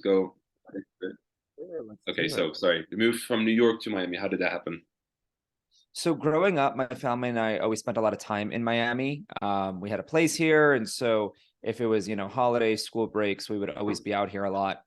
go. Okay, so sorry. The move from New York to Miami, how did that happen? So growing up, my family and I always spent a lot of time in Miami. We had a place here, and so if it was, holidays, school breaks, we would always be out here a lot.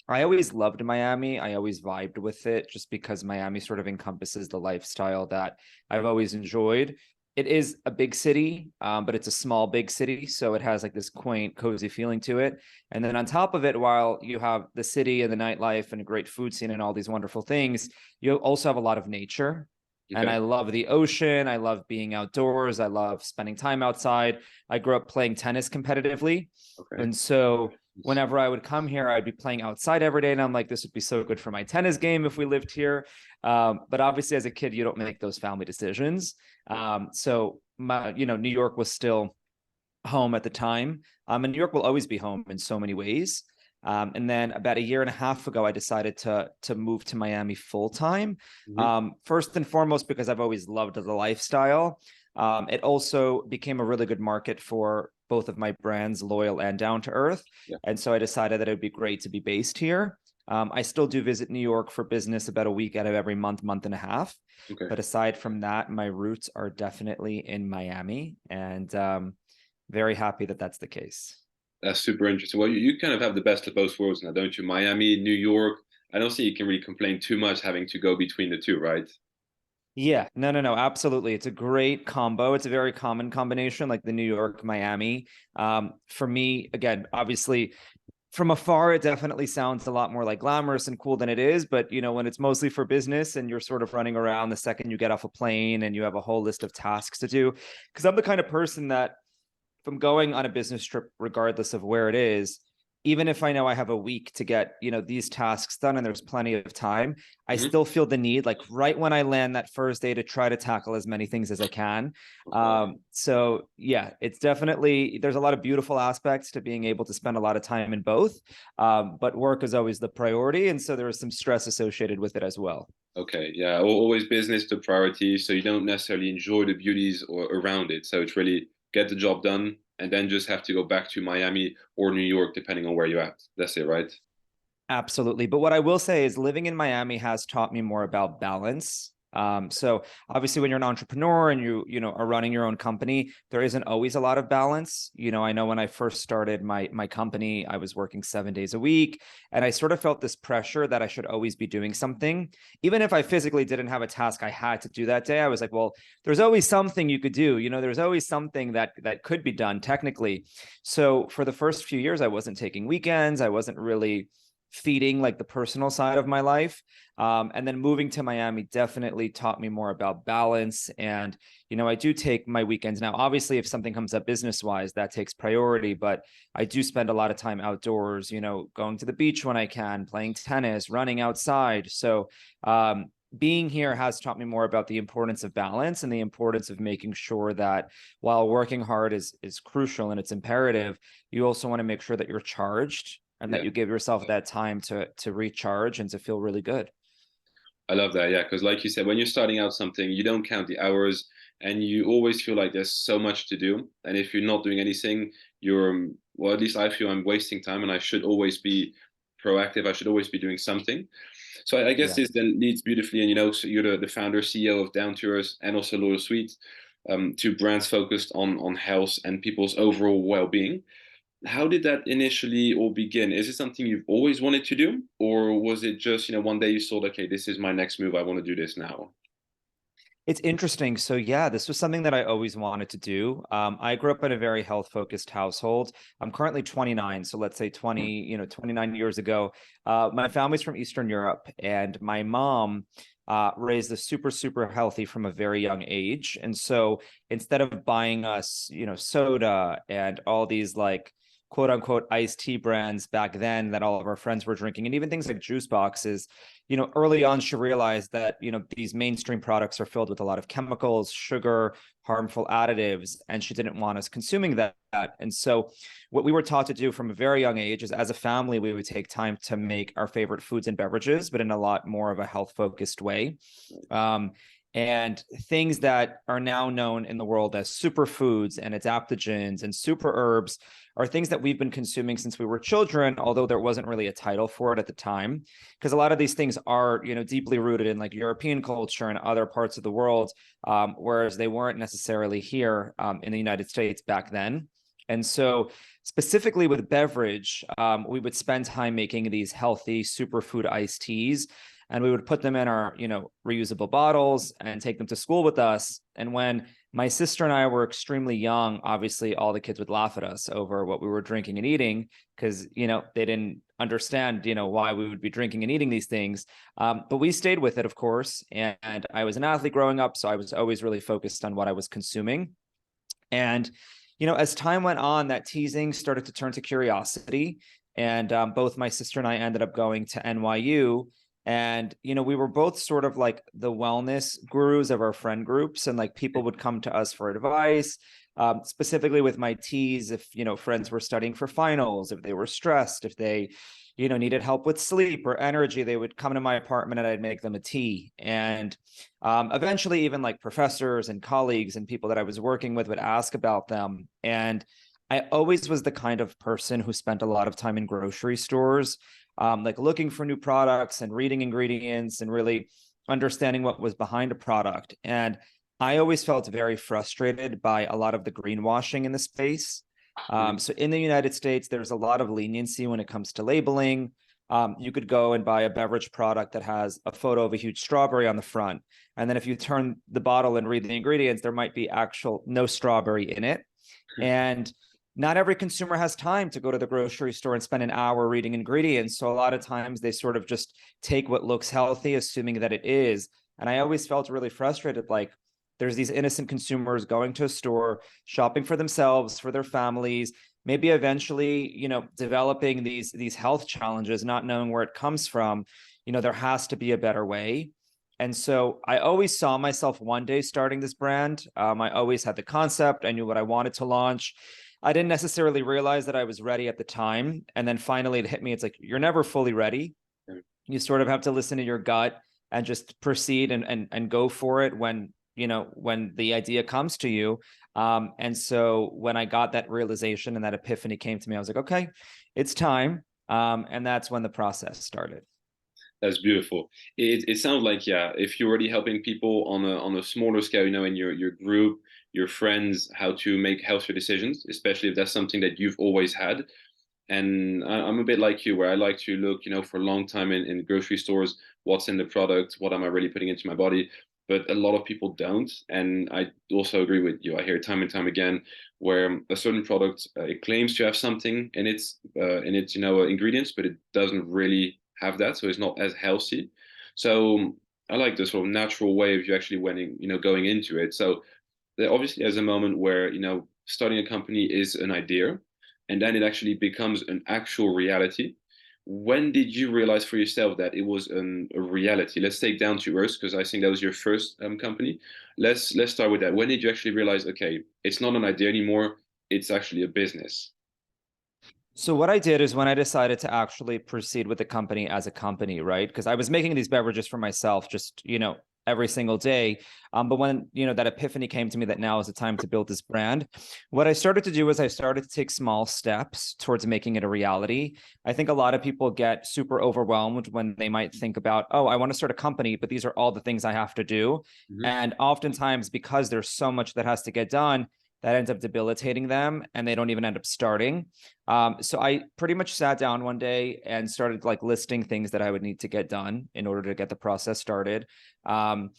I always loved Miami. I always vibed with it just because Miami sort of encompasses the lifestyle that I've always enjoyed. It is a big city, but it's a small, big city. So it has like this quaint, cozy feeling to it. And then on top of it, while you have the city and the nightlife and a great food scene and all these wonderful things, you also have a lot of nature. And Okay. I love the ocean. I love being outdoors. I love spending time outside. I grew up playing tennis competitively. Okay. And so whenever I would come here, I'd be playing outside every day. And I'm like, this would be so good for my tennis game if we lived here. But obviously, as a kid, you don't make those family decisions. So New York was still home at the time. And New York will always be home in so many ways. And then about a year and a half ago, I decided to move to Miami full time. Hmm. First and foremost, because I've always loved the lifestyle. It also became a really good market for both of my brands, Loyal and Down to Earth. Yeah. And so I decided that it would be great to be based here. I still do visit New York for business about a week out of every month, month and a half. Okay. But aside from that, my roots are definitely in Miami, and very happy that that's the case. That's super interesting. Well, you kind of have the best of both worlds now, don't you? Miami, New York. I don't think you can really complain too much having to go between the two, right? Yeah, no, absolutely. It's a great combo. It's a very common combination, like the New York, Miami. For me, again, obviously, from afar, it definitely sounds a lot more like glamorous and cool than it is. But when it's mostly for business and you're sort of running around the second you get off a plane and you have a whole list of tasks to do, because I'm the kind of person that if I'm going on a business trip, regardless of where it is, even if I know I have a week to get, these tasks done and there's plenty of time, I Hmm. still feel the need, like right when I land that first day, to try to tackle as many things as I can. So yeah, it's definitely, there's a lot of beautiful aspects to being able to spend a lot of time in both. But work is always the priority. And so there is some stress associated with it as well. Okay. Yeah. Always business the priority, so you don't necessarily enjoy the beauties or around it. So it's really get the job done and then just have to go back to Miami or New York, depending on where you're at. That's it, right? Absolutely. But what I will say is living in Miami has taught me more about balance. So obviously when you're an entrepreneur and you are running your own company, there isn't always a lot of balance. I know when I first started my company, I was working 7 days a week, and I sort of felt this pressure that I should always be doing something. Even if I physically didn't have a task I had to do that day, I was like, well, there's always something you could do. There's always something that could be done technically. So for the first few years, I wasn't taking weekends. I wasn't really feeding like the personal side of my life. And then moving to Miami definitely taught me more about balance. And, I do take my weekends now. Obviously, if something comes up business wise, that takes priority, but I do spend a lot of time outdoors, going to the beach when I can, playing tennis, running outside. So, being here has taught me more about the importance of balance and the importance of making sure that while working hard is crucial and it's imperative, you also want to make sure that you're charged and that Yeah. you give yourself that time to recharge and to feel really good. I love that. Yeah. Because, like you said, when you're starting out something, you don't count the hours and you always feel like there's so much to do. And if you're not doing anything, well, at least I feel I'm wasting time and I should always be proactive. I should always be doing something. So I guess Yeah. this then leads beautifully. And, so you're the founder, CEO of Down to Earth and also Loyal Sweet, two brands focused on health and people's overall well being. How did that initially all begin? Is it something you've always wanted to do, or was it just, one day you thought, okay, this is my next move. I want to do this now. It's interesting. So yeah, this was something that I always wanted to do. I grew up in a very health focused household. I'm currently 29, so let's say 29 years ago. My family's from Eastern Europe, and my mom raised us super, super healthy from a very young age. And so instead of buying us, soda and all these like quote unquote iced tea brands back then that all of our friends were drinking, and even things like juice boxes, early on, she realized that, these mainstream products are filled with a lot of chemicals, sugar, harmful additives, and she didn't want us consuming that. And so what we were taught to do from a very young age is as a family, we would take time to make our favorite foods and beverages, but in a lot more of a health focused way. Um, And things that are now known in the world as superfoods and adaptogens and super herbs are things that we've been consuming since we were children, although there wasn't really a title for it at the time. Because a lot of these things are, deeply rooted in like European culture and other parts of the world, whereas they weren't necessarily here in the United States back then. And so specifically with beverage, we would spend time making these healthy superfood iced teas, and we would put them in our, reusable bottles and take them to school with us. And when my sister and I were extremely young, obviously all the kids would laugh at us over what we were drinking and eating because, they didn't understand, why we would be drinking and eating these things. But we stayed with it, of course. And I was an athlete growing up, so I was always really focused on what I was consuming. And, as time went on, that teasing started to turn to curiosity. And both my sister and I ended up going to NYU. And, we were both sort of like the wellness gurus of our friend groups. And like people would come to us for advice, specifically with my teas. If, friends were studying for finals, if they were stressed, if they, needed help with sleep or energy, they would come to my apartment and I'd make them a tea. And eventually even like professors and colleagues and people that I was working with would ask about them. And I always was the kind of person who spent a lot of time in grocery stores, like looking for new products and reading ingredients and really understanding what was behind a product. And I always felt very frustrated by a lot of the greenwashing in the space. So in the United States, there's a lot of leniency when it comes to labeling. You could go and buy a beverage product that has a photo of a huge strawberry on the front. And then if you turn the bottle and read the ingredients, there might be no strawberry in it. And not every consumer has time to go to the grocery store and spend an hour reading ingredients. So a lot of times they sort of just take what looks healthy, assuming that it is. And I always felt really frustrated, like there's these innocent consumers going to a store, shopping for themselves, for their families, maybe eventually, developing these health challenges, not knowing where it comes from. There has to be a better way. And so I always saw myself one day starting this brand. I always had the concept. I knew what I wanted to launch. I didn't necessarily realize that I was ready at the time. And then finally it hit me. It's like, you're never fully ready. You sort of have to listen to your gut and just proceed and go for it when the idea comes to you. And so when I got that realization and that epiphany came to me, I was like, okay, it's time. And that's when the process started. That's beautiful. It sounds like, yeah, if you're already helping people on a smaller scale, in your group, your friends, how to make healthier decisions, especially if that's something that you've always had. And I'm a bit like you, where I like to look, for a long time in grocery stores, what's in the product, what am I really putting into my body? But a lot of people don't. And I also agree with you. I hear time and time again where a certain product it claims to have something in its ingredients, but it doesn't really have that, so it's not as healthy. So I like the sort of natural way of you actually going into it. So there obviously is a moment where starting a company is an idea, and then it actually becomes an actual reality. When did you realize for yourself that it was a reality? Let's take Down to Earth, because I think that was your first company. Let's start with that. When did you actually realize, okay, it's not an idea anymore, it's actually a business? So what I did is when I decided to actually proceed with the company as a company, right? Because I was making these beverages for myself, just, every single day. But when, that epiphany came to me that now is the time to build this brand, what I started to do is I started to take small steps towards making it a reality. I think a lot of people get super overwhelmed when they might think about, oh, I want to start a company, but these are all the things I have to do. Mm-hmm. And oftentimes, because there's so much that has to get done, that ends up debilitating them and they don't even end up starting. So I pretty much sat down one day and started like listing things that I would need to get done in order to get the process started. And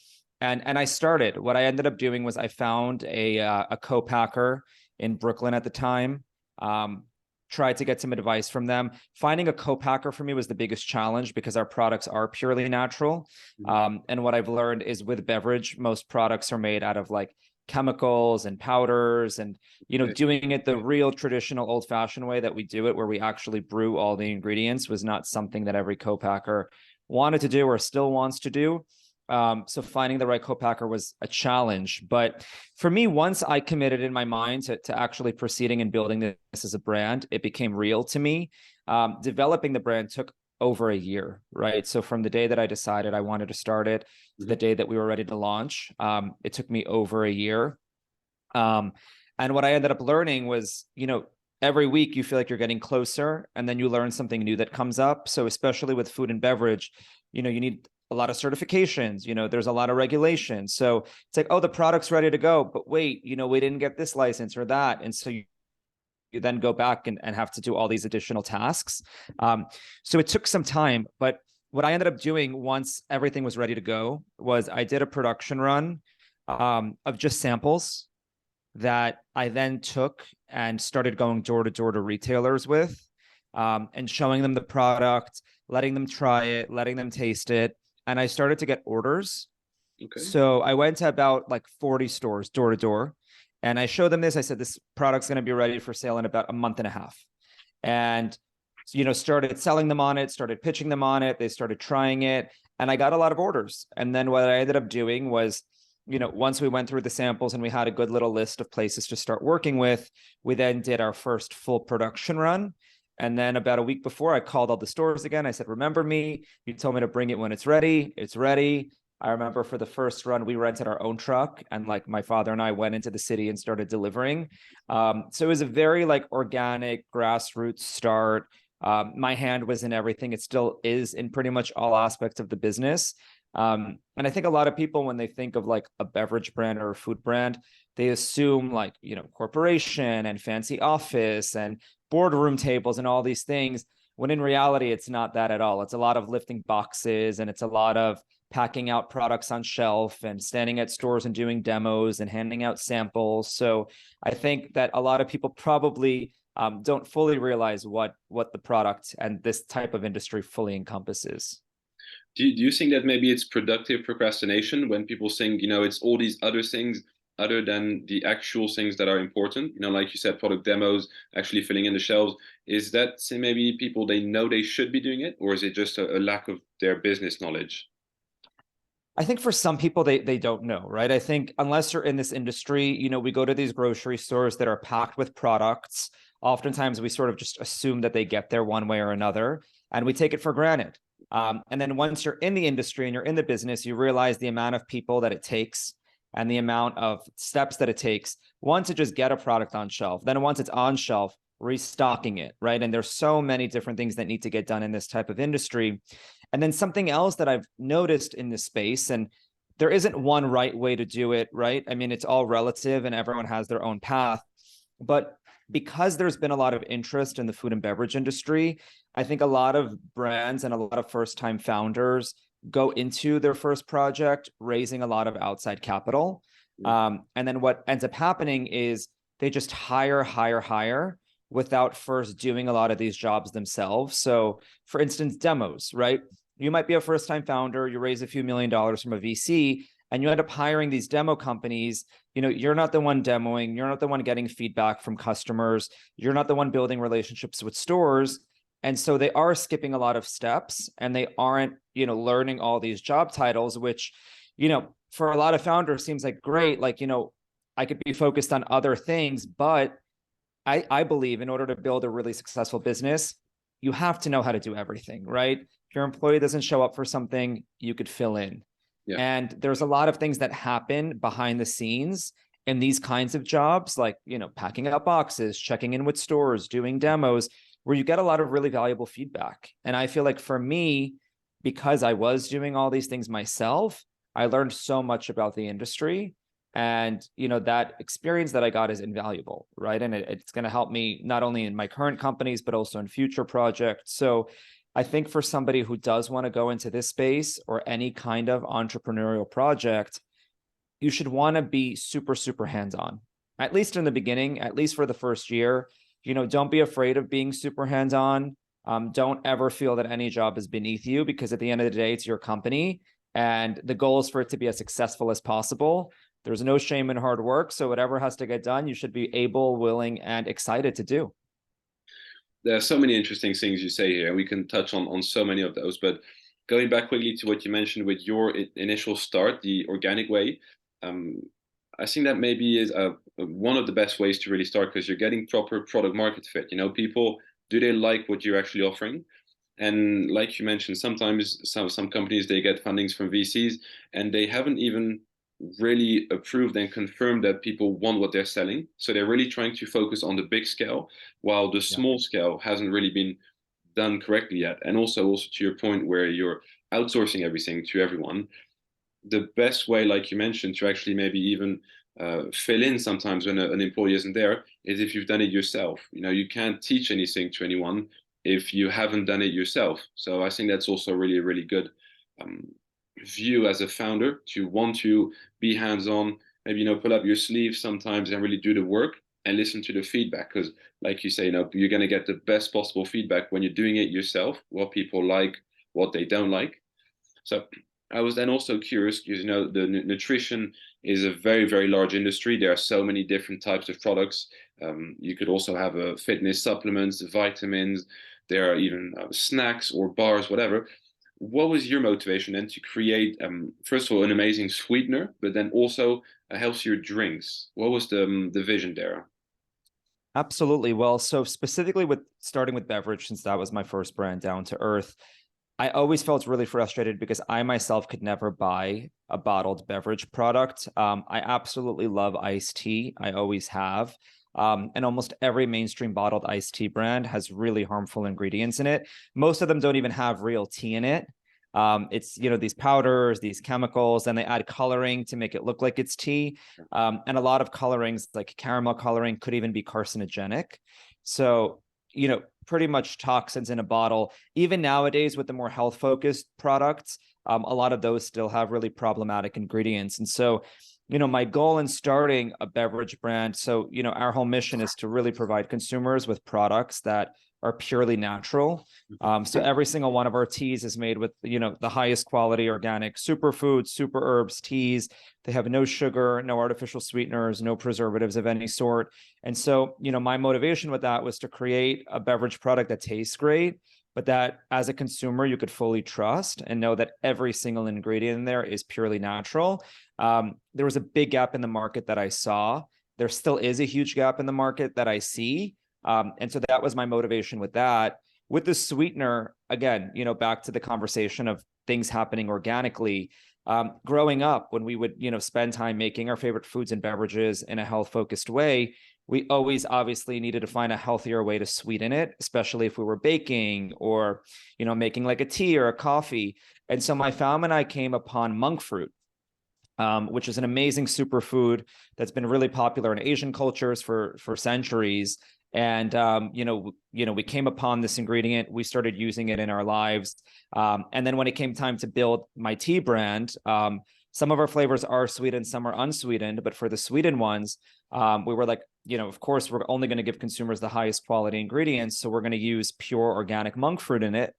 I started. What I ended up doing was I found a co-packer in Brooklyn at the time. Tried to get some advice from them. Finding a co-packer for me was the biggest challenge because our products are purely natural. And what I've learned is with beverage, most products are made out of like chemicals and powders and doing it the real traditional old-fashioned way that we do it, where we actually brew all the ingredients, was not something that every co-packer wanted to do or still wants to do. So finding the right co-packer was a challenge. But for me, once I committed in my mind to actually proceeding and building this as a brand, it became real to me. Developing the brand took over a year, right? So from the day that I decided I wanted to start it to the Mhm. day that we were ready to launch, it took me over a year. And what I ended up learning was, every week you feel like you're getting closer, and then you learn something new that comes up. So especially with food and beverage, you need a lot of certifications, there's a lot of regulations. So it's like, oh, the product's ready to go, but wait, we didn't get this license or that. And so you then go back and have to do all these additional tasks. So it took some time, but what I ended up doing once everything was ready to go was I did a production run of just samples that I then took and started going door to door to retailers with, and showing them the product, letting them try it, letting them taste it. And I started to get orders. Okay. So I went to about like 40 stores door to door, and I showed them this. I said, this product's going to be ready for sale in about a month and a half. And, started selling them on it, started pitching them on it. They started trying it, and I got a lot of orders. And then what I ended up doing was, once we went through the samples and we had a good little list of places to start working with, we then did our first full production run. And then about a week before, I called all the stores again. I said, remember me? You told me to bring it when it's ready. It's ready. I remember for the first run, we rented our own truck, and like my father and I went into the city and started delivering. So it was a very like organic grassroots start. My hand was in everything. It still is in pretty much all aspects of the business. And I think a lot of people, when they think of like a beverage brand or a food brand, they assume like, corporation and fancy office and boardroom tables and all these things, when in reality, it's not that at all. It's a lot of lifting boxes, and it's a lot of packing out products on shelf and standing at stores and doing demos and handing out samples. So I think that a lot of people probably don't fully realize what the product and this type of industry fully encompasses. Do you think that maybe it's productive procrastination when people think, it's all these other things other than the actual things that are important? Like you said, product demos, actually filling in the shelves. Is that say maybe people they know they should be doing it, or is it just a lack of their business knowledge? I think for some people they don't know, right? I think unless you're in this industry, we go to these grocery stores that are packed with products. Oftentimes we sort of just assume that they get there one way or another, and we take it for granted. And then once you're in the industry and you're in the business, you realize the amount of people that it takes and the amount of steps that it takes, one, to just get a product on shelf. Then once it's on shelf, restocking it, right? And there's so many different things that need to get done in this type of industry. And then something else that I've noticed in this space, and there isn't one right way to do it, right? I mean, it's all relative and everyone has their own path. But because there's been a lot of interest in the food and beverage industry, I think a lot of brands and a lot of first-time founders go into their first project raising a lot of outside capital. And then what ends up happening is they just hire without first doing a lot of these jobs themselves. So, for instance, demos, right? You might be a first-time founder, you raise a few $1 million from a VC, and you end up hiring these demo companies. You're not the one demoing, you're not the one getting feedback from customers, you're not the one building relationships with stores. And so they are skipping a lot of steps, and they aren't, learning all these job titles, which, for a lot of founders seems like great. Like, I could be focused on other things, but I believe in order to build a really successful business, you have to know how to do everything, right? If your employee doesn't show up for something, you could fill in. Yeah. And there's a lot of things that happen behind the scenes in these kinds of jobs, like, packing up boxes, checking in with stores, doing demos, where you get a lot of really valuable feedback. And I feel like for me, because I was doing all these things myself, I learned so much about the industry. And, that experience that I got is invaluable, right? And it's going to help me not only in my current companies, but also in future projects. So I think for somebody who does want to go into this space or any kind of entrepreneurial project, you should want to be super, super hands-on, at least in the beginning, at least for the first year. Don't be afraid of being super hands-on. Don't ever feel that any job is beneath you, because at the end of the day, it's your company. And the goal is for it to be as successful as possible. There's no shame in hard work. So whatever has to get done, you should be able, willing, and excited to do. There are so many interesting things you say here, and we can touch on so many of those. But going back quickly to what you mentioned with your initial start, the organic way, um, I think that maybe is one of the best ways to really start, because you're getting proper product market fit. People, do they like what you're actually offering? And like you mentioned, sometimes some companies they get fundings from VCs and they haven't even really approved and confirmed that people want what they're selling. So they're really trying to focus on the big scale, while the Yeah. small scale hasn't really been done correctly yet. And also to your point where you're outsourcing everything to everyone, the best way, like you mentioned, to actually maybe even fill in sometimes when an employee isn't there is if you've done it yourself. You know, you can't teach anything to anyone if you haven't done it yourself. So I think that's also really, really good um, view as a founder to want to be hands-on, maybe, pull up your sleeves sometimes and really do the work and listen to the feedback. Because like you say, you're going to get the best possible feedback when you're doing it yourself, what people like, what they don't like. So I was then also curious because the nutrition is a very, very large industry. There are so many different types of products. You could also have fitness supplements, vitamins. There are even snacks or bars, whatever. What was your motivation then to create, first of all, an amazing sweetener, but then also a healthier drinks? What was the vision there? Absolutely. Well, so specifically with starting with beverage, since that was my first brand, Down to Earth, I always felt really frustrated because I myself could never buy a bottled beverage product. I absolutely love iced tea. I always have. And almost every mainstream bottled iced tea brand has really harmful ingredients in it. Most of them don't even have real tea in it. It's, these powders, these chemicals, and they add coloring to make it look like it's tea. And a lot of colorings, like caramel coloring, could even be carcinogenic. So, pretty much toxins in a bottle. Even nowadays, with the more health focused products, a lot of those still have really problematic ingredients. And so, my goal in starting a beverage brand, so, our whole mission is to really provide consumers with products that are purely natural. So every single one of our teas is made with, the highest quality organic superfoods, super herbs, teas. They have no sugar, no artificial sweeteners, no preservatives of any sort. And so, my motivation with that was to create a beverage product that tastes great, but that as a consumer, you could fully trust and know that every single ingredient in there is purely natural. There was a big gap in the market that I saw. There still is a huge gap in the market that I see. And so that was my motivation with that. With the sweetener, again, back to the conversation of things happening organically. Growing up, when we would, spend time making our favorite foods and beverages in a health-focused way, we always obviously needed to find a healthier way to sweeten it, especially if we were baking or, making like a tea or a coffee. And so my fam and I came upon monk fruit, which is an amazing superfood that's been really popular in Asian cultures for centuries. And we came upon this ingredient. We started using it in our lives. And then when it came time to build my tea brand, some of our flavors are sweetened, some are unsweetened. But for the sweetened ones, we were like, of course, we're only going to give consumers the highest quality ingredients. So we're going to use pure organic monk fruit in it,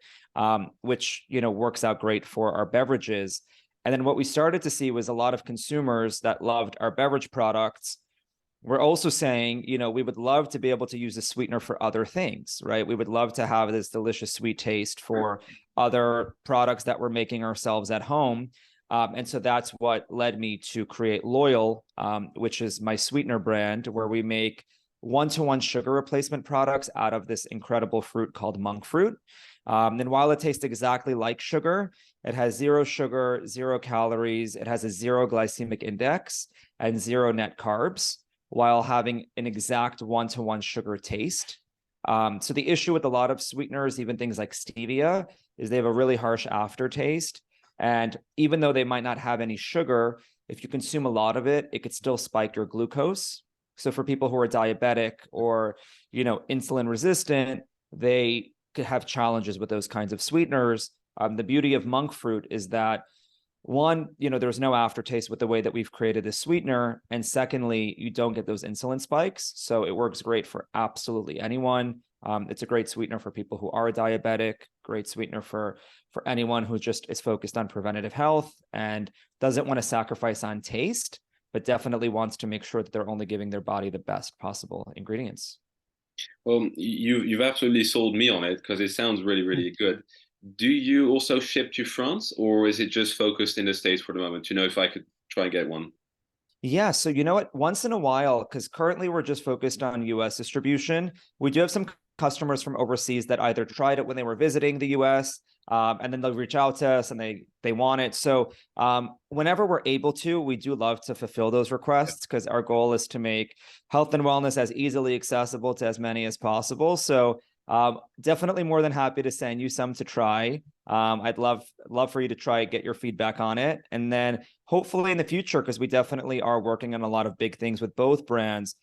which works out great for our beverages. And then what we started to see was a lot of consumers that loved our beverage products were also saying, we would love to be able to use a sweetener for other things, right? We would love to have this delicious sweet taste for other products that we're making ourselves at home. And so that's what led me to create Loyal, which is my sweetener brand, where we make one-to-one sugar replacement products out of this incredible fruit called monk fruit. And while it tastes exactly like sugar, it has zero sugar, 0 calories. It has a 0 glycemic index and 0 net carbs, while having an exact one-to-one sugar taste. So the issue with a lot of sweeteners, even things like stevia, is they have a really harsh aftertaste. And even though they might not have any sugar, if you consume a lot of it, it could still spike your glucose. So for people who are diabetic or, insulin resistant, they could have challenges with those kinds of sweeteners. The beauty of monk fruit is that one, there's no aftertaste with the way that we've created this sweetener. And secondly, you don't get those insulin spikes. So it works great for absolutely anyone. It's a great sweetener for people who are diabetic, great sweetener for anyone who just is focused on preventative health and doesn't want to sacrifice on taste, but definitely wants to make sure that they're only giving their body the best possible ingredients. Well, you've absolutely sold me on it because it sounds really, really good. Do you also ship to France, or is it just focused in the States for the moment? To know if I could try and get one. Yeah, so you know what? Once in a while, because currently we're just focused on US distribution, we do have some customers from overseas that either tried it when they were visiting the US, and then they'll reach out to us and they want it. So whenever we're able to, we do love to fulfill those requests, because our goal is to make health and wellness as easily accessible to as many as possible. So definitely more than happy to send you some to try. I'd love for you to try it, get your feedback on it, and then hopefully in the future, because we definitely are working on a lot of big things with both brands,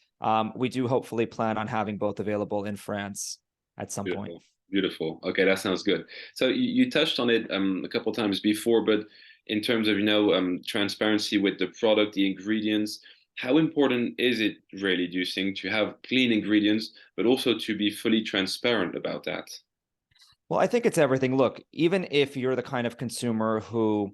we do hopefully plan on having both available in France at some point. Beautiful. Beautiful. Okay, that sounds good. So you touched on it a couple times before, but in terms of, transparency with the product, the ingredients, how important is it really, do you think, to have clean ingredients, but also to be fully transparent about that? Well, I think it's everything. Look, even if you're the kind of consumer who,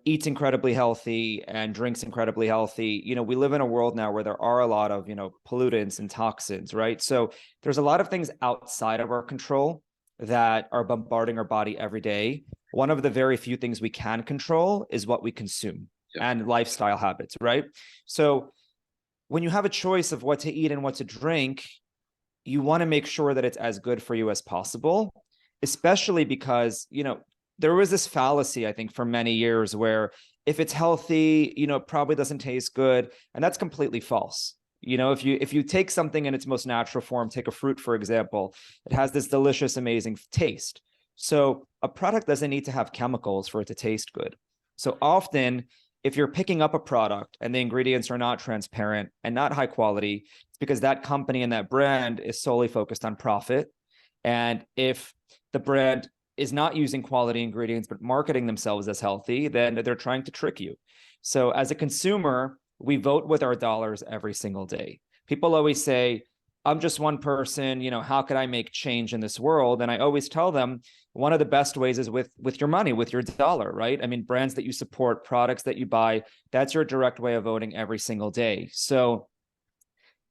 eats incredibly healthy and drinks incredibly healthy, we live in a world now where there are a lot of, pollutants and toxins, right? So there's a lot of things outside of our control that are bombarding our body every day. One of the very few things we can control is what we consume and lifestyle habits, right? So when you have a choice of what to eat and what to drink, you want to make sure that it's as good for you as possible, especially because, there was this fallacy, I think, for many years where if it's healthy, it probably doesn't taste good. And that's completely false. If you take something in its most natural form, take a fruit, for example, it has this delicious, amazing taste. So a product doesn't need to have chemicals for it to taste good. So often, if you're picking up a product and the ingredients are not transparent and not high quality, it's because that company and that brand is solely focused on profit. And if the brand is not using quality ingredients, but marketing themselves as healthy, then they're trying to trick you. So as a consumer, we vote with our dollars every single day. People always say, I'm just one person, how could I make change in this world? And I always tell them, one of the best ways is with your money, with your dollar, right? I mean, brands that you support, products that you buy, that's your direct way of voting every single day. So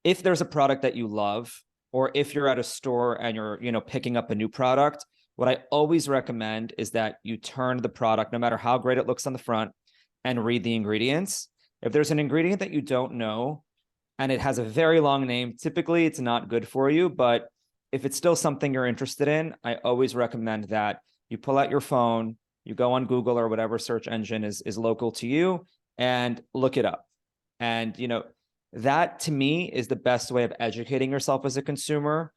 if there's a product that you love, or if you're at a store and you're, picking up a new product, what I always recommend is that you turn the product, no matter how great it looks on the front, and read the ingredients. If there's an ingredient that you don't know and it has a very long name, typically it's not good for you. But if it's still something you're interested in, I always recommend that you pull out your phone, you go on Google or whatever search engine is local to you, and look it up. And, that to me is the best way of educating yourself as a consumer,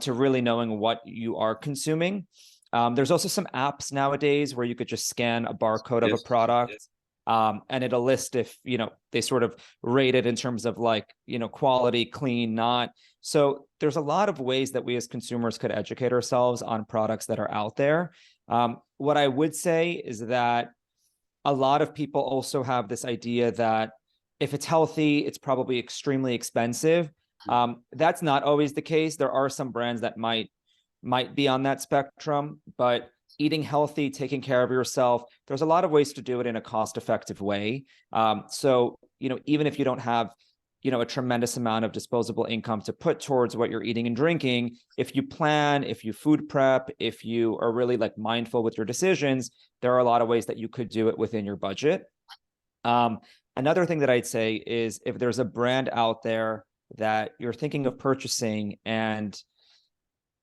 to really knowing what you are consuming. There's also some apps nowadays where you could just scan a barcode of a product, and it'll list if, they sort of rate it in terms of like, quality, clean, not. So there's a lot of ways that we as consumers could educate ourselves on products that are out there. What I would say is that a lot of people also have this idea that if it's healthy, it's probably extremely expensive. That's not always the case. There are some brands that might be on that spectrum, but eating healthy, taking care of yourself, there's a lot of ways to do it in a cost-effective way. So, even if you don't have, a tremendous amount of disposable income to put towards what you're eating and drinking, if you plan, if you food prep, if you are really like mindful with your decisions, there are a lot of ways that you could do it within your budget. Another thing that I'd say is if there's a brand out there that you're thinking of purchasing and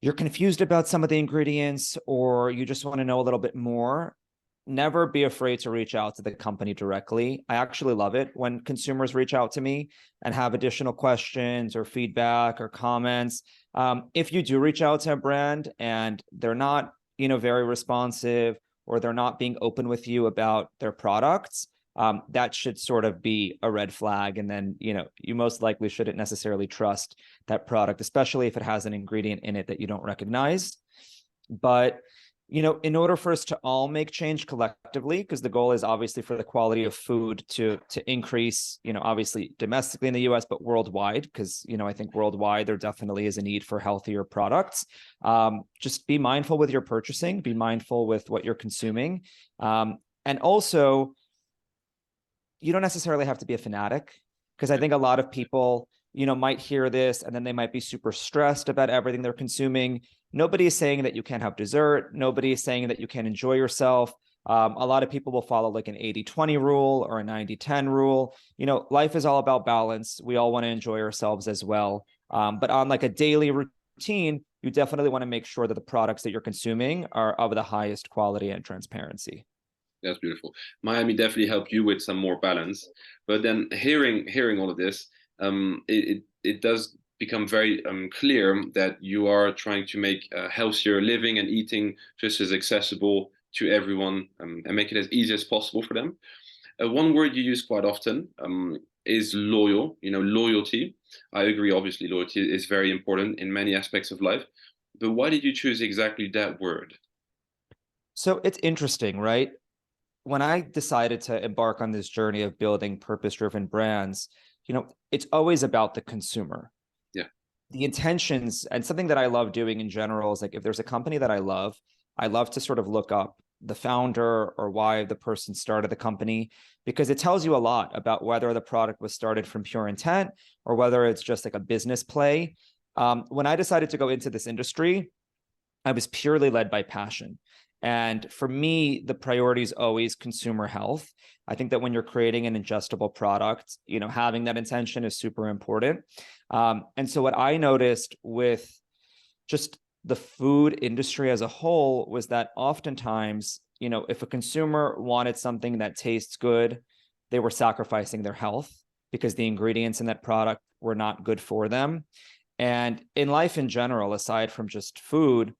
you're confused about some of the ingredients, or you just want to know a little bit more, never be afraid to reach out to the company directly. I actually love it when consumers reach out to me and have additional questions or feedback or comments. If you do reach out to a brand and they're not, very responsive, or they're not being open with you about their products, that should sort of be a red flag. And then, you most likely shouldn't necessarily trust that product, especially if it has an ingredient in it that you don't recognize. But, in order for us to all make change collectively, because the goal is obviously for the quality of food to increase, obviously domestically in the US, but worldwide, because, I think worldwide there definitely is a need for healthier products. Just be mindful with your purchasing, be mindful with what you're consuming. And also, you don't necessarily have to be a fanatic, because I think a lot of people, might hear this and then they might be super stressed about everything they're consuming. Nobody is saying that you can't have dessert. Nobody is saying that you can't enjoy yourself. A lot of people will follow like an 80-20 rule or a 90-10 rule. Life is all about balance. We all want to enjoy ourselves as well. But on like a daily routine, you definitely want to make sure that the products that you're consuming are of the highest quality and transparency. That's beautiful. Miami definitely helped you with some more balance. But then hearing all of this, it does become very clear that you are trying to make healthier living and eating just as accessible to everyone, and make it as easy as possible for them. One word you use quite often is loyal. You know, loyalty. I agree. Obviously, loyalty is very important in many aspects of life. But why did you choose exactly that word? So it's interesting, right? When I decided to embark on this journey of building purpose-driven brands, it's always about the consumer. Yeah. The intentions, and something that I love doing in general is like, if there's a company that I love to sort of look up the founder or why the person started the company, because it tells you a lot about whether the product was started from pure intent or whether it's just like a business play. When I decided to go into this industry, I was purely led by passion. And for me, the priority is always consumer health. I think that when you're creating an ingestible product, having that intention is super important. And so what I noticed with just the food industry as a whole was that oftentimes, if a consumer wanted something that tastes good, they were sacrificing their health because the ingredients in that product were not good for them. And in life in general, aside from just food,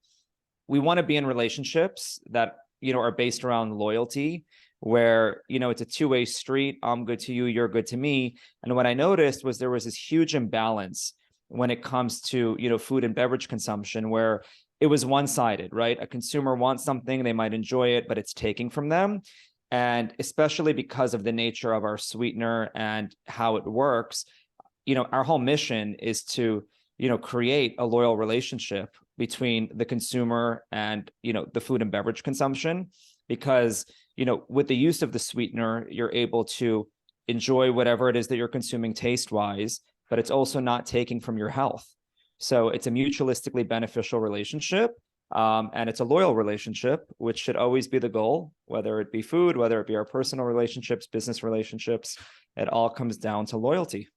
we want to be in relationships that are based around loyalty, where it's a two-way street. I'm good to you, you're good to me. And what I noticed was there was this huge imbalance when it comes to food and beverage consumption, where it was one-sided, right? A consumer wants something, they might enjoy it, but it's taking from them. And especially because of the nature of our sweetener and how it works, our whole mission is to create a loyal relationship between the consumer and the food and beverage consumption, because with the use of the sweetener, you're able to enjoy whatever it is that you're consuming taste wise, but it's also not taking from your health. So it's a mutualistically beneficial relationship, and it's a loyal relationship, which should always be the goal, whether it be food, whether it be our personal relationships, business relationships. It all comes down to loyalty.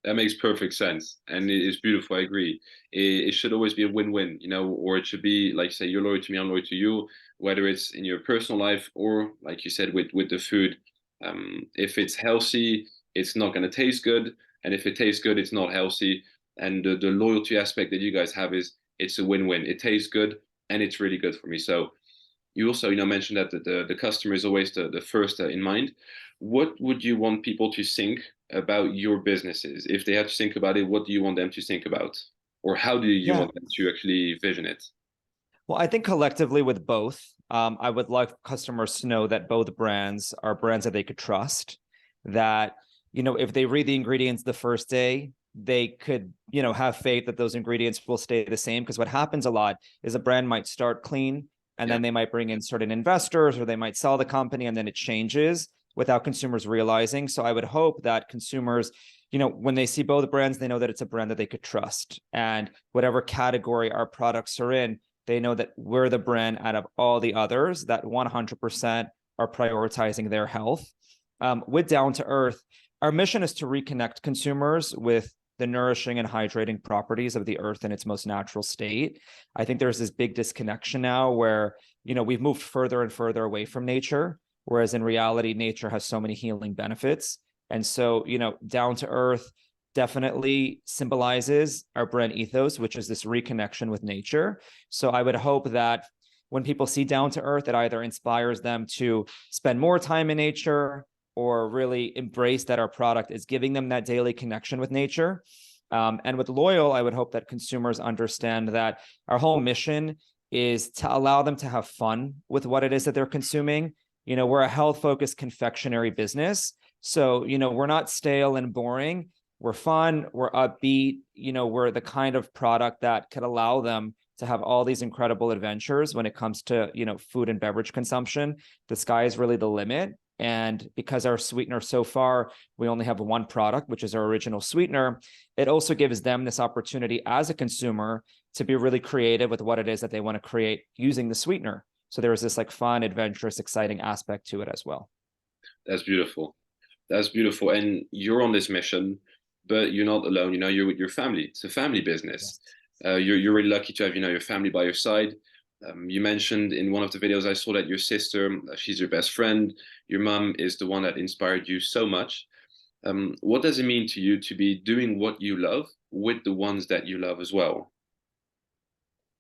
That makes perfect sense, and it's beautiful. I agree. It should always be a win-win, or it should be like, say, you're loyal to me, I'm loyal to you, whether it's in your personal life or, like you said, with the food. If it's healthy, it's not going to taste good, and if it tastes good, it's not healthy. And the loyalty aspect that you guys have is it's a win-win. It tastes good, and it's really good for me. So you also, mentioned that the customer is always the first in mind. What would you want people to think about your businesses? If they had to think about it, what do you want them to think about? Or how do you Yeah. want them to actually vision it? Well, I think collectively with both, I would like customers to know that both brands are brands that they could trust, that, if they read the ingredients the first day, they could, have faith that those ingredients will stay the same. Because what happens a lot is a brand might start clean and Yeah. then they might bring in certain investors, or they might sell the company and then it changes without consumers realizing. So I would hope that consumers, when they see both brands, they know that it's a brand that they could trust. And whatever category our products are in, they know that we're the brand out of all the others that 100% are prioritizing their health. With Down to Earth, our mission is to reconnect consumers with the nourishing and hydrating properties of the earth in its most natural state. I think there's this big disconnection now where, we've moved further and further away from nature, whereas in reality, nature has so many healing benefits. And so, Down to Earth definitely symbolizes our brand ethos, which is this reconnection with nature. So I would hope that when people see Down to Earth, it either inspires them to spend more time in nature or really embrace that our product is giving them that daily connection with nature. And with Loyal, I would hope that consumers understand that our whole mission is to allow them to have fun with what it is that they're consuming. We're a health-focused confectionery business. So, we're not stale and boring. We're fun, we're upbeat, we're the kind of product that could allow them to have all these incredible adventures when it comes to, food and beverage consumption. The sky is really the limit. And because our sweetener so far, we only have one product, which is our original sweetener, it also gives them this opportunity as a consumer to be really creative with what it is that they want to create using the sweetener. So there's this like fun, adventurous, exciting aspect to it as well. That's beautiful. That's beautiful. And you're on this mission, but you're not alone. You're with your family. It's a family business. Yes. You're really lucky to have, your family by your side. You mentioned in one of the videos I saw that your sister, she's your best friend. Your mom is the one that inspired you so much. What does it mean to you to be doing what you love with the ones that you love as well?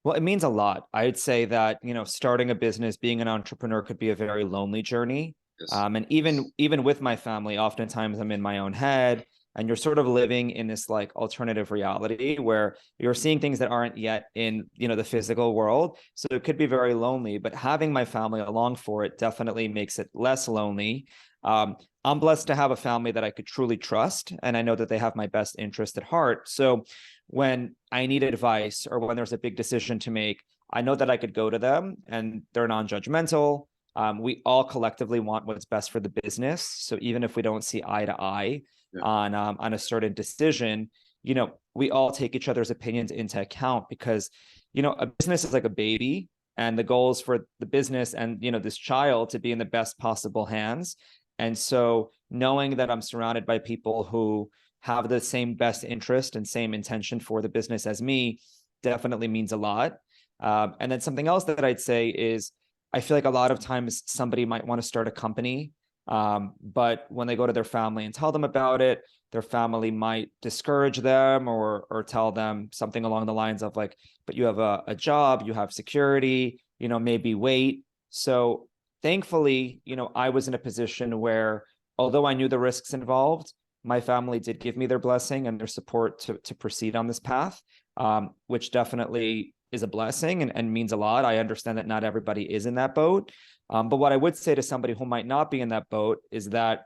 Well, it means a lot. I'd say that, starting a business, being an entrepreneur could be a very lonely journey. Yes. And even with my family, oftentimes I'm in my own head, and you're sort of living in this like alternative reality where you're seeing things that aren't yet in, the physical world. So it could be very lonely, but having my family along for it definitely makes it less lonely. I'm blessed to have a family that I could truly trust, and I know that they have my best interest at heart. So when I need advice or when there's a big decision to make, I know that I could go to them and they're non-judgmental. We all collectively want what's best for the business. So even if we don't see eye to eye Yeah. on a certain decision, we all take each other's opinions into account because, a business is like a baby, and the goal is for the business and, this child to be in the best possible hands. And so knowing that I'm surrounded by people who have the same best interest and same intention for the business as me definitely means a lot. And then something else that I'd say is I feel like a lot of times somebody might want to start a company, but when they go to their family and tell them about it, their family might discourage them or tell them something along the lines of like, but you have a job, you have security, maybe wait. So thankfully, I was in a position where although I knew the risks involved, my family did give me their blessing and their support to proceed on this path, which definitely is a blessing and means a lot. I understand that not everybody is in that boat. But what I would say to somebody who might not be in that boat is that,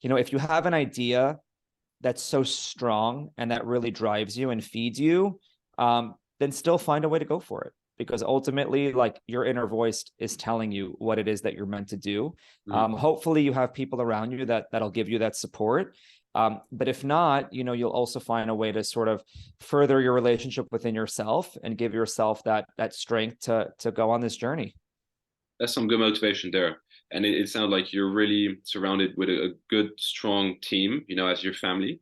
if you have an idea that's so strong and that really drives you and feeds you, then still find a way to go for it. Because ultimately, like your inner voice is telling you what it is that you're meant to do. Mhm. Hopefully, you have people around you that'll give you that support. But if not, you'll also find a way to sort of further your relationship within yourself and give yourself that strength to go on this journey. That's some good motivation there. And it sounds like you're really surrounded with a good, strong team, as your family.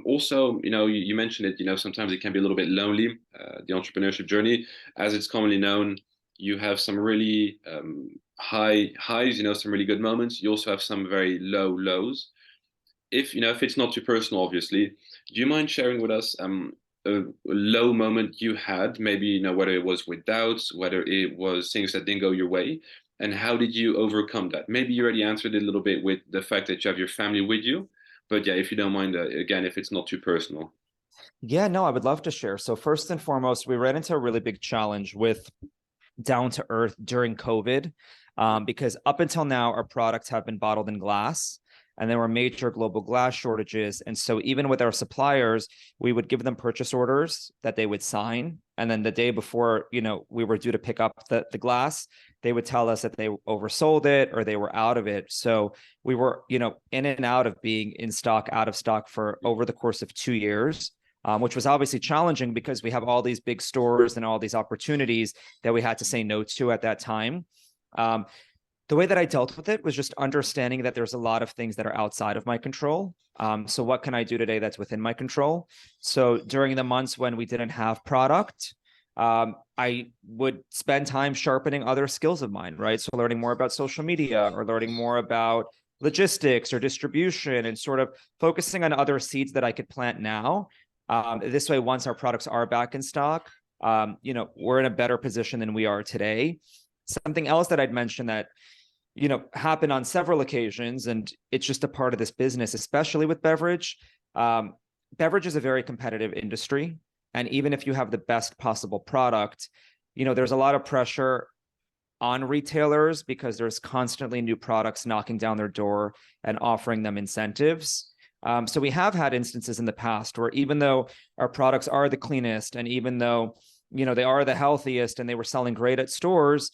Also, you mentioned it, sometimes it can be a little bit lonely, the entrepreneurship journey. As it's commonly known, you have some really high highs, some really good moments. You also have some very low lows. If it's not too personal, obviously, do you mind sharing with us a low moment you had, maybe, whether it was with doubts, whether it was things that didn't go your way, and how did you overcome that? Maybe you already answered it a little bit with the fact that you have your family with you, but yeah, if you don't mind, again, if it's not too personal. Yeah, no, I would love to share. So first and foremost, we ran into a really big challenge with Down to Earth during COVID, because up until now, our products have been bottled in glass, and there were major global glass shortages. And so even with our suppliers, we would give them purchase orders that they would sign. And then the day before, we were due to pick up the glass, they would tell us that they oversold it or they were out of it. So we were, in and out of being in stock, out of stock for over the course of 2 years. Which was obviously challenging because we have all these big stores and all these opportunities that we had to say no to at that time. The way that I dealt with it was just understanding that there's a lot of things that are outside of my control. So what can I do today that's within my control? So during the months when we didn't have product, I would spend time sharpening other skills of mine, right? So learning more about social media or learning more about logistics or distribution and sort of focusing on other seeds that I could plant now. This way, once our products are back in stock, we're in a better position than we are today. Something else that I'd mentioned that, happened on several occasions, and it's just a part of this business, especially with beverage. Beverage is a very competitive industry. And even if you have the best possible product, there's a lot of pressure on retailers because there's constantly new products knocking down their door and offering them incentives. So we have had instances in the past where even though our products are the cleanest and even though, they are the healthiest and they were selling great at stores,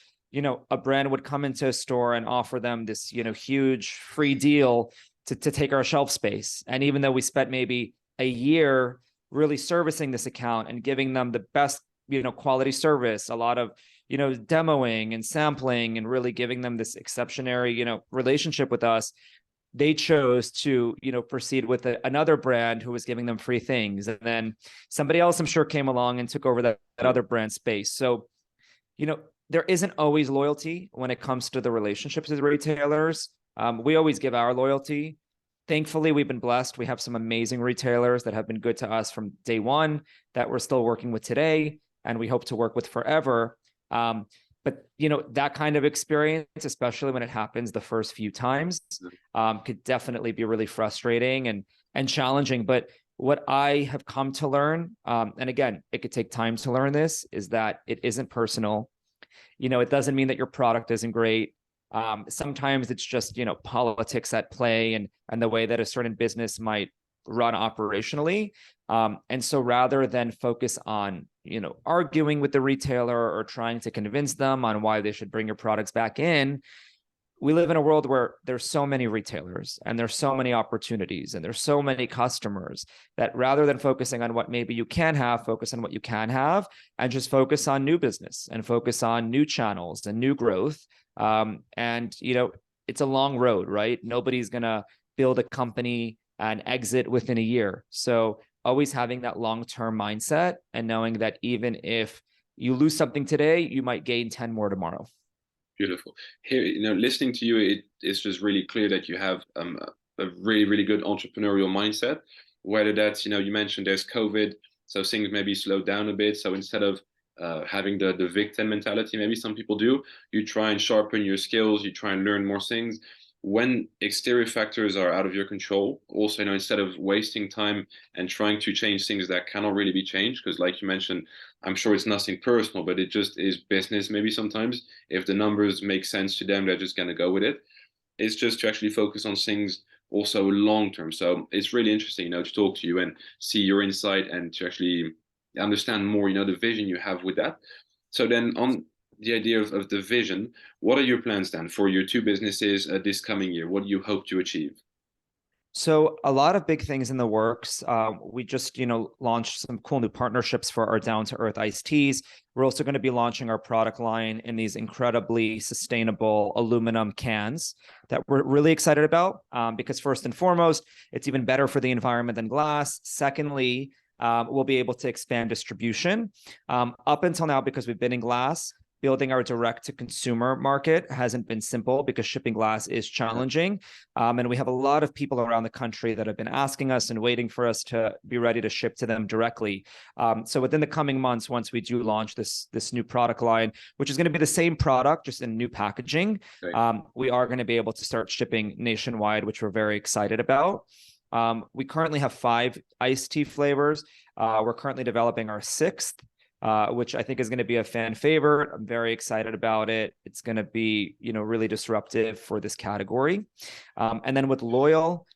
a brand would come into a store and offer them this, huge free deal to take our shelf space. And even though we spent maybe a year really servicing this account and giving them the best, quality service, a lot of, demoing and sampling and really giving them this exceptionary, relationship with us, they chose to, proceed with another brand who was giving them free things. And then somebody else, I'm sure, came along and took over that other brand space. So, there isn't always loyalty when it comes to the relationships with retailers. We always give our loyalty. Thankfully, we've been blessed. We have some amazing retailers that have been good to us from day one that we're still working with today, and we hope to work with forever. But that kind of experience, especially when it happens the first few times, could definitely be really frustrating and challenging. But what I have come to learn, and again, it could take time to learn this, is that it isn't personal. It doesn't mean that your product isn't great. Sometimes it's just, politics at play and the way that a certain business might run operationally. And so rather than focus on, arguing with the retailer or trying to convince them on why they should bring your products back in, we live in a world where there's so many retailers and there's so many opportunities and there's so many customers that rather than focusing on what maybe you can have, focus on what you can have and just focus on new business and focus on new channels and new growth. And it's a long road, right? Nobody's going to build a company and exit within a year. So always having that long-term mindset and knowing that even if you lose something today, you might gain 10 more tomorrow. Beautiful. Here, listening to you, it's just really clear that you have a really, really good entrepreneurial mindset. Whether that's, you mentioned there's COVID, so things maybe slowed down a bit. So instead of having the victim mentality, maybe some people do, you try and sharpen your skills, you try and learn more things. When exterior factors are out of your control, also, instead of wasting time and trying to change things that cannot really be changed, because like you mentioned, I'm sure it's nothing personal, but it just is business maybe sometimes. If the numbers make sense to them, they're just going to go with it. It's just to actually focus on things also long term. So it's really interesting, to talk to you and see your insight and to actually understand more, the vision you have with that. So then on the idea of the vision, what are your plans then for your two businesses this coming year? What do you hope to achieve? So a lot of big things in the works. We just, launched some cool new partnerships for our down to earth iced teas. We're also going to be launching our product line in these incredibly sustainable aluminum cans that we're really excited about, because first and foremost, it's even better for the environment than glass. Secondly, we'll be able to expand distribution. Up until now, because we've been in glass, building our direct to consumer market hasn't been simple because shipping glass is challenging. And we have a lot of people around the country that have been asking us and waiting for us to be ready to ship to them directly. So within the coming months, once we do launch this new product line, which is going to be the same product, just in new packaging, we are going to be able to start shipping nationwide, which we're very excited about. We currently have 5 iced tea flavors. We're currently developing our 6th, which I think is going to be a fan favorite. I'm very excited about it. It's going to be, really disruptive for this category. And then with Loyal,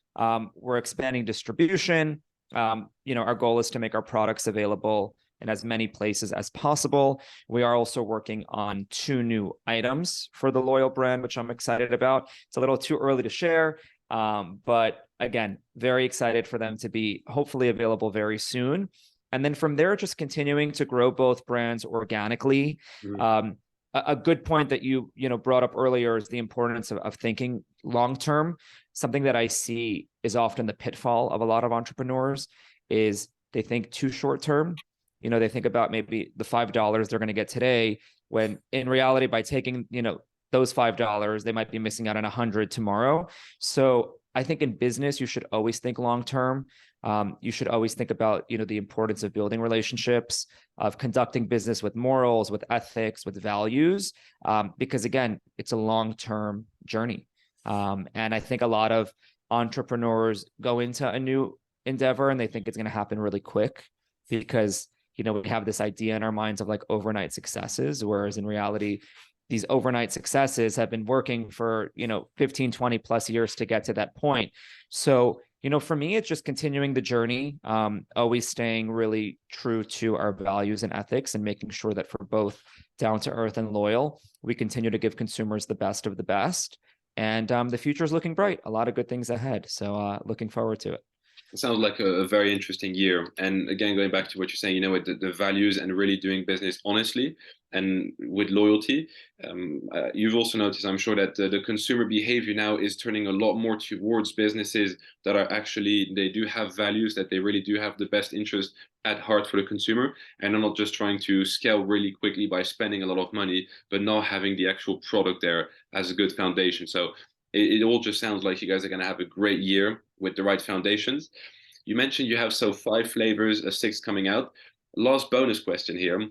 we're expanding distribution. Our goal is to make our products available in as many places as possible. We are also working on 2 new items for the Loyal brand, which I'm excited about. It's a little too early to share, but again, very excited for them to be hopefully available very soon. And then from there, just continuing to grow both brands organically. A good point that you brought up earlier is the importance of thinking long term. Something that I see is often the pitfall of a lot of entrepreneurs is they think too short term. They think about maybe the $5 they're going to get today, when in reality, by taking those $5, they might be missing out on 100 tomorrow. So I think in business, you should always think long term. You should always think about, the importance of building relationships, of conducting business with morals, with ethics, with values, because again, it's a long-term journey. And I think a lot of entrepreneurs go into a new endeavor and they think it's going to happen really quick because, we have this idea in our minds of like overnight successes, whereas in reality, these overnight successes have been working for, 15, 20 plus years to get to that point. So, for me, it's just continuing the journey, always staying really true to our values and ethics and making sure that for both down to earth and Loyal, we continue to give consumers the best of the best. And the future is looking bright. A lot of good things ahead. So looking forward to it. It sounds like a very interesting year. And again, going back to what you're saying, with the values and really doing business honestly and with loyalty. You've also noticed, I'm sure, that the consumer behavior now is turning a lot more towards businesses that are actually, they do have values, that they really do have the best interest at heart for the consumer, and are not just trying to scale really quickly by spending a lot of money, but not having the actual product there as a good foundation. So it all just sounds like you guys are going to have a great year with the right foundations. You mentioned you have so 5 flavors, a sixth coming out. Last bonus question here,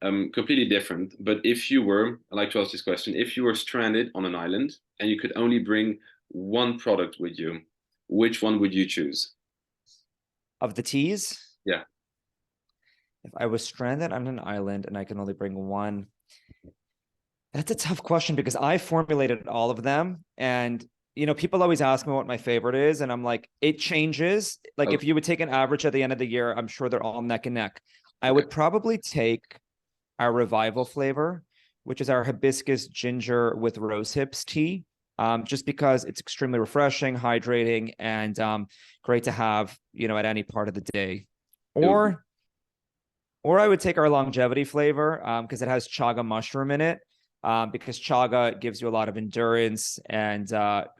completely different. But if you were, I like to ask this question, if you were stranded on an island and you could only bring one product with you, which one would you choose? Of the teas, Yeah. if I was stranded on an island and I can only bring one, that's a tough question because I formulated all of them. And, people always ask me what my favorite is. And I'm like, it changes. Like Okay. if you would take an average at the end of the year, I'm sure they're all neck and neck. I Okay. would probably take our revival flavor, which is our hibiscus ginger with rose hips tea. Just because it's extremely refreshing, hydrating, and great to have, at any part of the day. It would be, Or I would take our longevity flavor because it has chaga mushroom in it. Because chaga gives you a lot of endurance and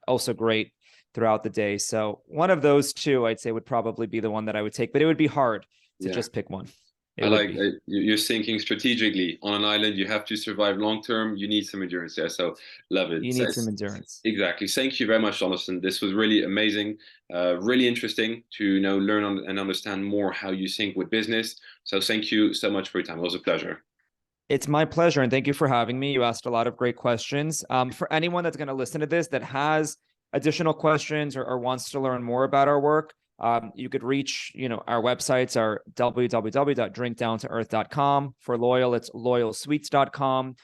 also great throughout the day. So one of those two, I'd say, would probably be the one that I would take, but it would be hard to yeah. just pick one. It I would like be. you're thinking strategically. On an island, you have to survive long term. You need some endurance there. So love it. You So need some endurance. exactly. Thank you very much, Jonathan. This was really amazing, really interesting to learn and understand more how you think with business. So thank you so much for your time. It was a pleasure. It's my pleasure, and thank you for having me. You asked a lot of great questions. For anyone that's going to listen to this that has additional questions or wants to learn more about our work, you could reach, our websites are www.drinkdowntoearth.com. For Loyal, it's loyalsweets.com.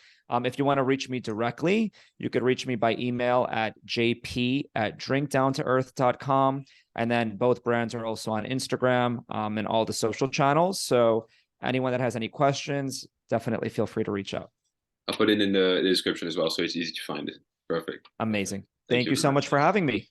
If you want to reach me directly, you could reach me by email at jp@drinkdowntoearth.com. And then both brands are also on Instagram and all the social channels. So anyone that has any questions, definitely feel free to reach out. I'll put it in the description as well, so it's easy to find it. Perfect. Amazing. Thank Thank you you very so much. much for having me.